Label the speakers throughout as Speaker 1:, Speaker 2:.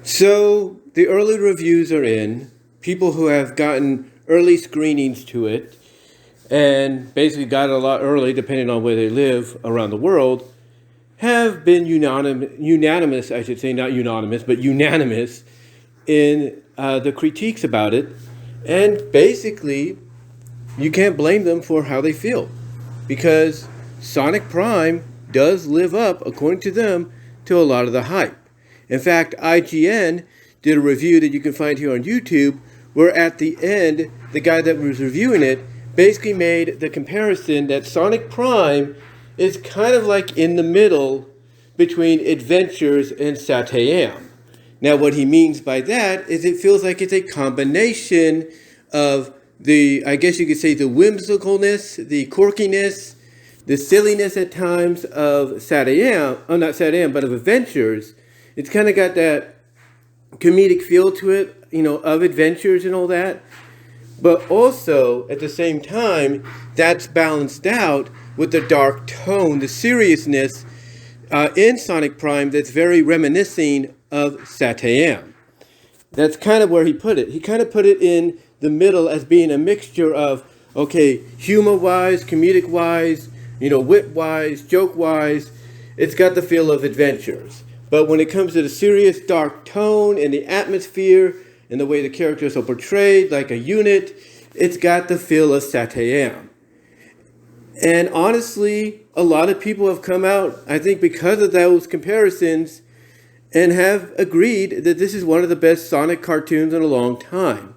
Speaker 1: So the early reviews are in. People who have gotten early screenings to it and basically got it a lot early, depending on where they live around the world, have been unanimous, I should say, not unanimous, but unanimous in the critiques about it. And basically, you can't blame them for how they feel, because Sonic Prime does live up, according to them, to a lot of the hype. In fact, IGN did a review that you can find here on YouTube, where at the end, the guy that was reviewing it basically made the comparison that Sonic Prime is kind of like in the middle between Adventures and Satayam. Now, what he means by that is it feels like it's a combination of I guess you could say, the whimsicalness, the quirkiness, the silliness at times of Satayam, not Satayam, but of Adventures. It's kind of got that comedic feel to it, of Adventures and all that. But also, at the same time, that's balanced out with the dark tone, the seriousness in Sonic Prime that's very reminiscing of Satayam. That's kind of where he put it. He kind of put it in the middle as being a mixture of, okay, humor-wise, comedic-wise, wit-wise, joke-wise. It's got the feel of Adventures. But when it comes to the serious, dark tone and the atmosphere and the way the characters are portrayed like a unit, it's got the feel of Satayam. And honestly, a lot of people have come out, I think because of those comparisons, and have agreed that this is one of the best Sonic cartoons in a long time.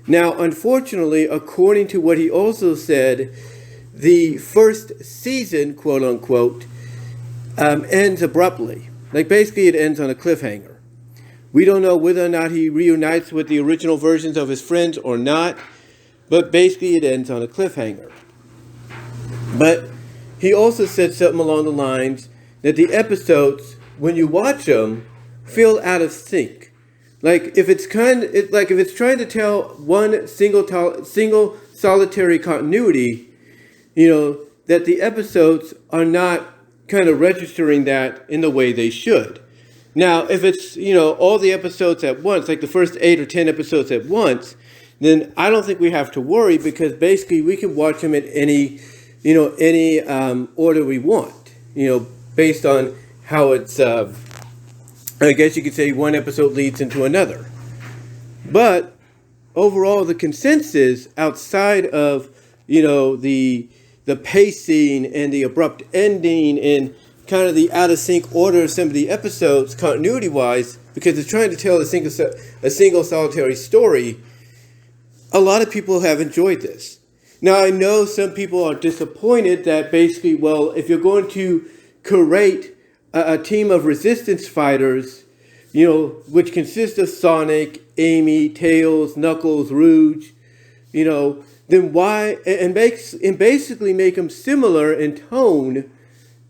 Speaker 1: Now, unfortunately, according to what he also said, the first season, quote unquote, ends abruptly. Like, basically, it ends on a cliffhanger. We don't know whether or not he reunites with the original versions of his friends or not, but basically it ends on a cliffhanger. But he also said something along the lines that the episodes, when you watch them, feel out of sync. Like, if it's trying to tell one single solitary continuity, that the episodes are not kind of registering that in the way they should. Now, if it's, all the episodes at once, like the first 8 or 10 episodes at once, then I don't think we have to worry, because basically we can watch them in any order we want, based on how it's, I guess you could say one episode leads into another. But overall, the consensus outside of, the pacing and the abrupt ending and kind of the out of sync order of some of the episodes, continuity wise, because it's trying to tell a single solitary story, a lot of people have enjoyed this. Now, I know some people are disappointed that basically, well, if you're going to create a team of resistance fighters, which consists of Sonic, Amy, Tails, Knuckles, Rouge, then why, and basically make them similar in tone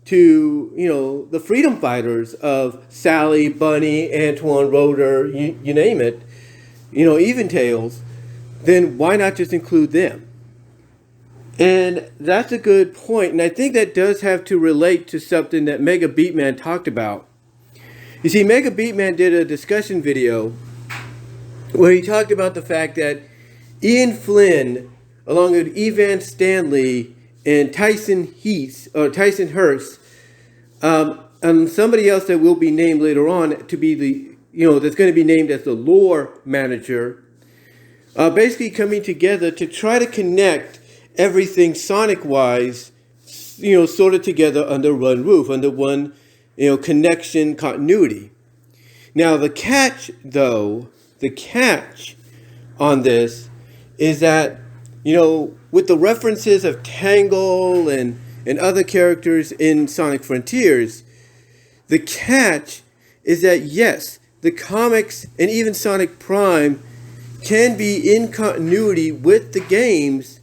Speaker 1: to, the freedom fighters of Sally, Bunny, Antoine, Rotor, you name it, even Tails, then why not just include them? And that's a good point. And I think that does have to relate to something that Megabeatman talked about. You see, Megabeatman did a discussion video where he talked about the fact that Ian Flynn, along with Evan Stanley and Tyson Hurst, and somebody else that will be named later on to be that's going to be named as the lore manager, basically coming together to try to connect everything Sonic-wise, sort of together under one roof, under one, connection, continuity. Now, the catch on this is that, with the references of Tangle and other characters in Sonic Frontiers, the catch is that, yes, the comics and even Sonic Prime can be in continuity with the games,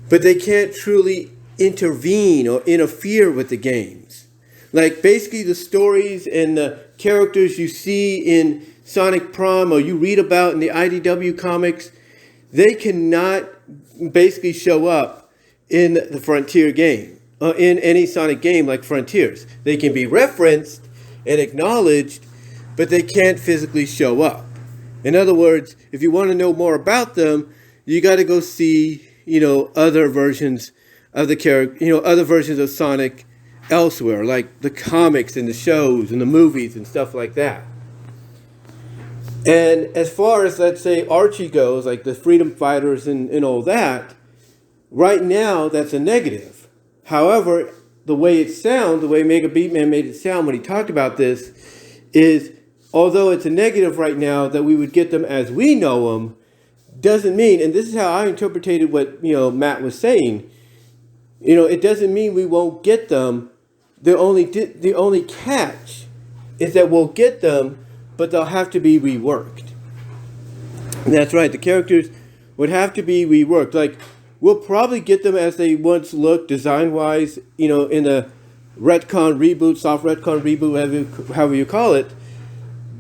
Speaker 1: but they can't truly intervene or interfere with the games. Like, basically the stories and the characters you see in Sonic Prime or you read about in the IDW comics, they cannot basically show up in the Frontier game, in any Sonic game like Frontiers. They can be referenced and acknowledged, but they can't physically show up. In other words, if you want to know more about them, you got to go see, other versions of the character, other versions of Sonic elsewhere, like the comics and the shows and the movies and stuff like that. And as far as, let's say, Archie goes, like the Freedom Fighters and all that, right now that's a negative. However, the way it sounds, the way Megabeatman made it sound when he talked about this, is although it's a negative right now that we would get them as we know them, doesn't mean, and this is how I interpreted what Matt was saying, it doesn't mean we won't get them. The only catch is that we'll get them, but they'll have to be reworked. And that's right, the characters would have to be reworked. Like, we'll probably get them as they once looked, design-wise, in a retcon reboot, soft retcon reboot, however you call it.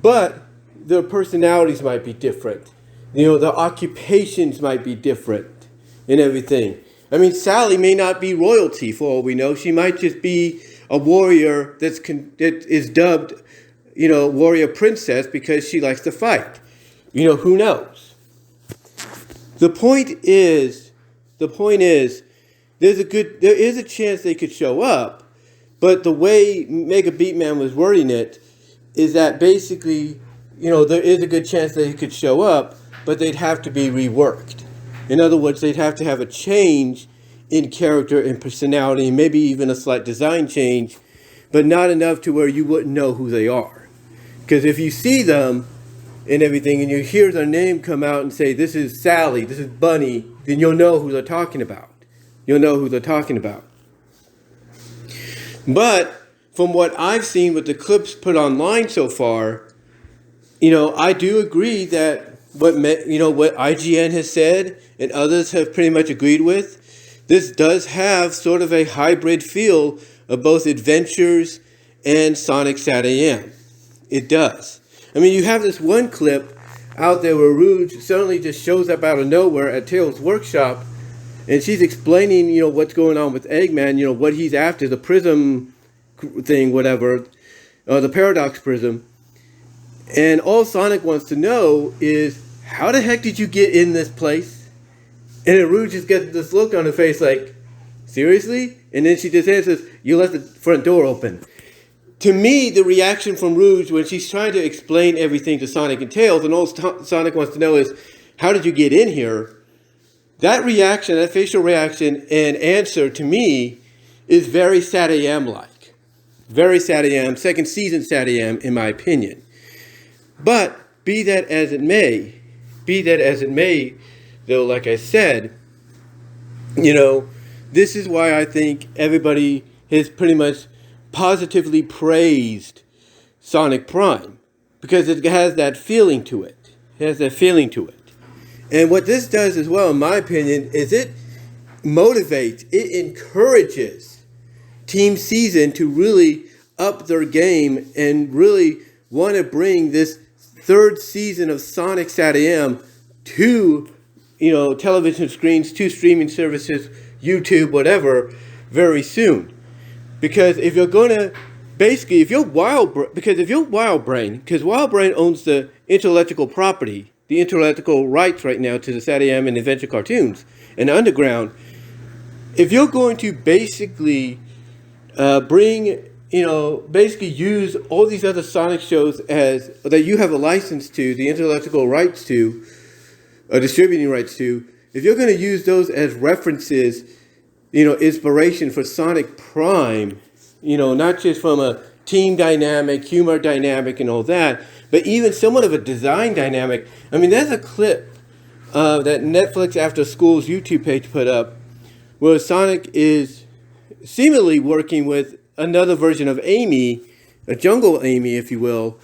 Speaker 1: But their personalities might be different. Their occupations might be different and everything. I mean, Sally may not be royalty for all we know. She might just be a warrior that is dubbed, warrior princess because she likes to fight. Who knows? The point is, there is a chance they could show up, but the way Megabeatman was wording it is that basically, there is a good chance they could show up, but they'd have to be reworked. In other words, they'd have to have a change in character and personality, and maybe even a slight design change, but not enough to where you wouldn't know who they are. Because if you see them and everything, and you hear their name come out and say, this is Sally, this is Bunny, then you'll know who they're talking about. But from what I've seen with the clips put online so far, I do agree that what IGN has said and others have pretty much agreed with, this does have sort of a hybrid feel of both Adventures and Sonic SatAM. It does. I mean, you have this one clip out there where Rouge suddenly just shows up out of nowhere at Tails' workshop, and she's explaining, what's going on with Eggman, what he's after, the prism thing, whatever, the paradox prism. And all Sonic wants to know is, how the heck did you get in this place? And then Rouge just gets this look on her face like, seriously? And then she just answers, you left the front door open. To me, the reaction from Rouge when she's trying to explain everything to Sonic and Tails, and all Sonic wants to know is, how did you get in here? That reaction, that facial reaction and answer to me is very SatAM-like. Very SatAM, second season SatAM in my opinion. But be that as it may, though, like I said, this is why I think everybody has pretty much positively praised Sonic Prime, because it has that feeling to it. And what this does as well, in my opinion, is it motivates, it encourages Team Season to really up their game and really want to bring this third season of Sonic SatAM to, television screens, to streaming services, YouTube, whatever, very soon. Because if you're going to, basically, if you're WildBrain, because WildBrain owns the intellectual property, the intellectual rights right now to the SatAM and adventure cartoons and Underground, if you're going to basically basically use all these other Sonic shows that you have a license to, the intellectual rights to, distributing rights to, if you're going to use those as references, inspiration for Sonic Prime, not just from a team dynamic, humor dynamic and all that, but even somewhat of a design dynamic. I mean, there's a clip that Netflix After School's YouTube page put up where Sonic is seemingly working with another version of Amy, a jungle Amy, if you will.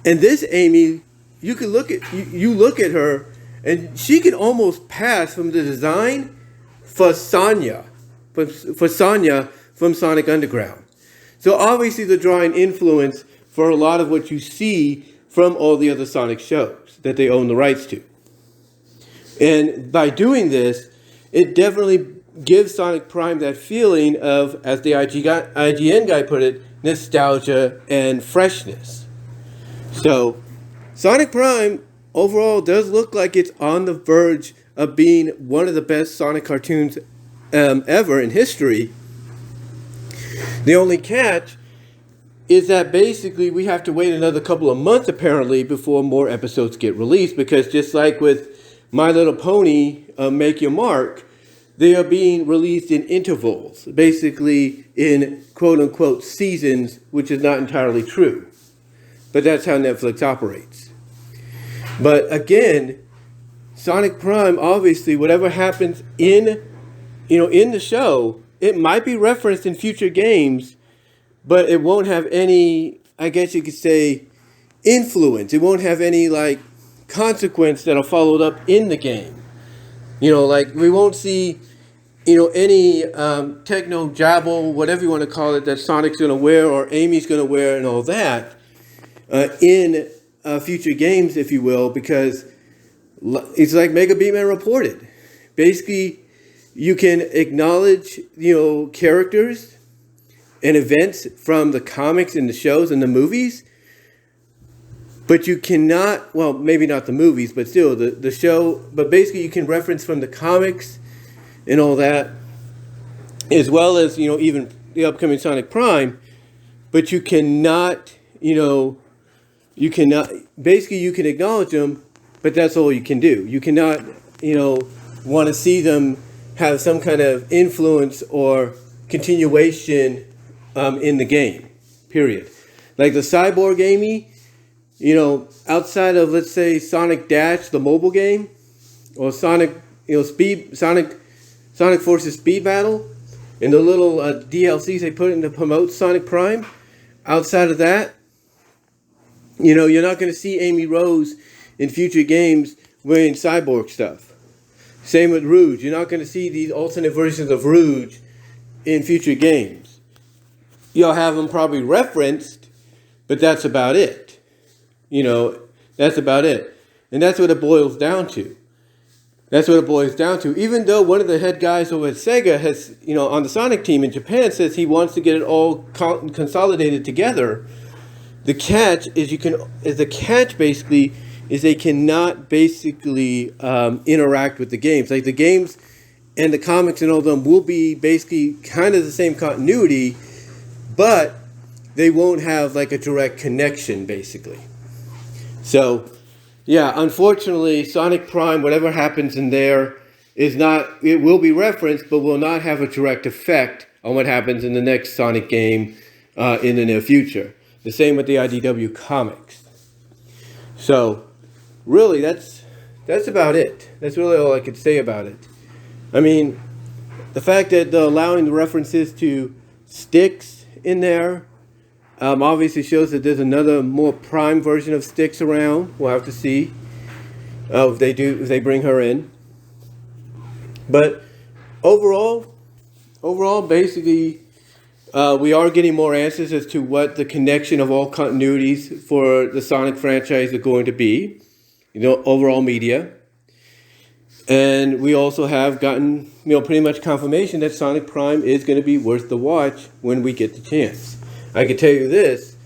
Speaker 1: And this Amy, you look at her, and she can almost pass from the design for Sonya from Sonic Underground. So obviously they're drawing influence for a lot of what you see from all the other Sonic shows that they own the rights to. And by doing this, it definitely gives Sonic Prime that feeling of, as the IGN guy put it, nostalgia and freshness. So, Sonic Prime overall does look like it's on the verge of being one of the best Sonic cartoons ever in history. The only catch is that basically we have to wait another couple of months apparently before more episodes get released, because just like with My Little Pony, Make Your Mark, they are being released in intervals, basically in quote-unquote seasons, which is not entirely true. But that's how Netflix operates. But again, Sonic Prime, obviously, whatever happens in the show, it might be referenced in future games, but it won't have any, I guess you could say, influence. It won't have any, consequence that are followed up in the game. We won't see, any techno jabble, whatever you want to call it, that Sonic's going to wear or Amy's going to wear and all that in future games, if you will, because it's like Megabeatman reported. Basically, you can acknowledge, characters and events from the comics and the shows and the movies, but you cannot, well, maybe not the movies, but still the show, but basically you can reference from the comics and all that, as well as, even the upcoming Sonic Prime, but you cannot, basically you can acknowledge them, but that's all you can do. You cannot, want to see them have some kind of influence or continuation in the game, period. Like the Cyborg Amy, outside of, let's say, Sonic Dash, the mobile game, or Sonic Forces Speed Battle, and the little DLCs they put in to promote Sonic Prime, outside of that, you're not going to see Amy Rose in future games wearing Cyborg stuff. Same with Rouge. You're not going to see these alternate versions of Rouge in future games. You'll have them probably referenced, but that's about it. That's about it. And that's what it boils down to. Even though one of the head guys over at Sega has, on the Sonic team in Japan, says he wants to get it all consolidated together, the catch basically is they cannot basically interact with the games. Like the games and the comics and all of them will be basically kind of the same continuity, but they won't have like a direct connection basically. So, yeah, unfortunately, Sonic Prime, whatever happens in there, it will be referenced, but will not have a direct effect on what happens in the next Sonic game in the near future. The same with the IDW comics. So, really, that's about it. That's really all I could say about it. I mean, the fact that they're allowing the references to Styx in there obviously shows that there's another more prime version of Styx around. We'll have to see if they bring her in. But overall, basically, we are getting more answers as to what the connection of all continuities for the Sonic franchise are going to be, overall media. And we also have gotten, pretty much confirmation that Sonic Prime is going to be worth the watch when we get the chance. I can tell you this,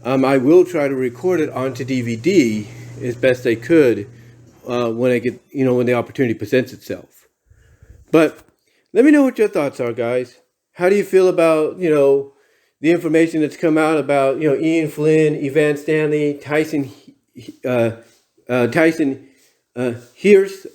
Speaker 1: I will try to record it onto DVD as best I could when the opportunity presents itself. But let me know what your thoughts are, guys. How do you feel about, the information that's come out about, Ian Flynn, Evan Stanley, Tyson Hirsch,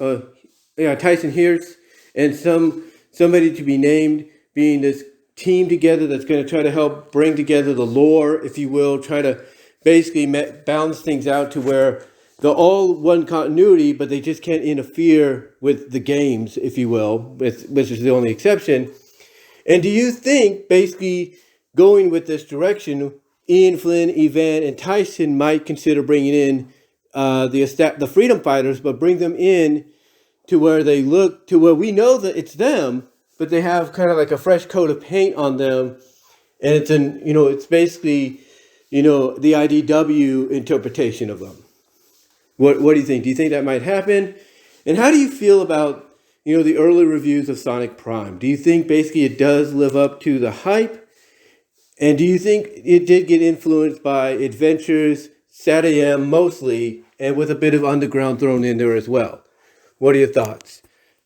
Speaker 1: and somebody to be named being this team together that's going to try to help bring together the lore, if you will, try to basically balance things out to where they're all one continuity, but they just can't interfere with the games, if you will, which is the only exception. And do you think, basically, going with this direction, Ian Flynn, Evan, and Tyson might consider bringing in the Freedom Fighters, but bring them in to where they look, to where we know that it's them, but they have kind of like a fresh coat of paint on them, and it's basically, the IDW interpretation of them. What do you think? Do you think that might happen? And how do you feel about, the early reviews of Sonic Prime? Do you think basically it does live up to the hype? And do you think it did get influenced by Adventures, SAT-AM mostly, and with a bit of underground thrown in there as well. What are your thoughts?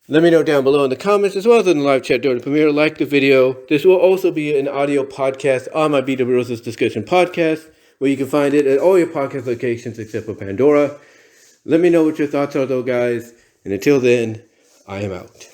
Speaker 1: Let me know down below in the comments as well as in the live chat during the premiere. Like the video. This will also be an audio podcast on my Beat Up Roses Discussion podcast, where you can find it at all your podcast locations except for Pandora. Let me know what your thoughts are though, guys. And until then, I am out.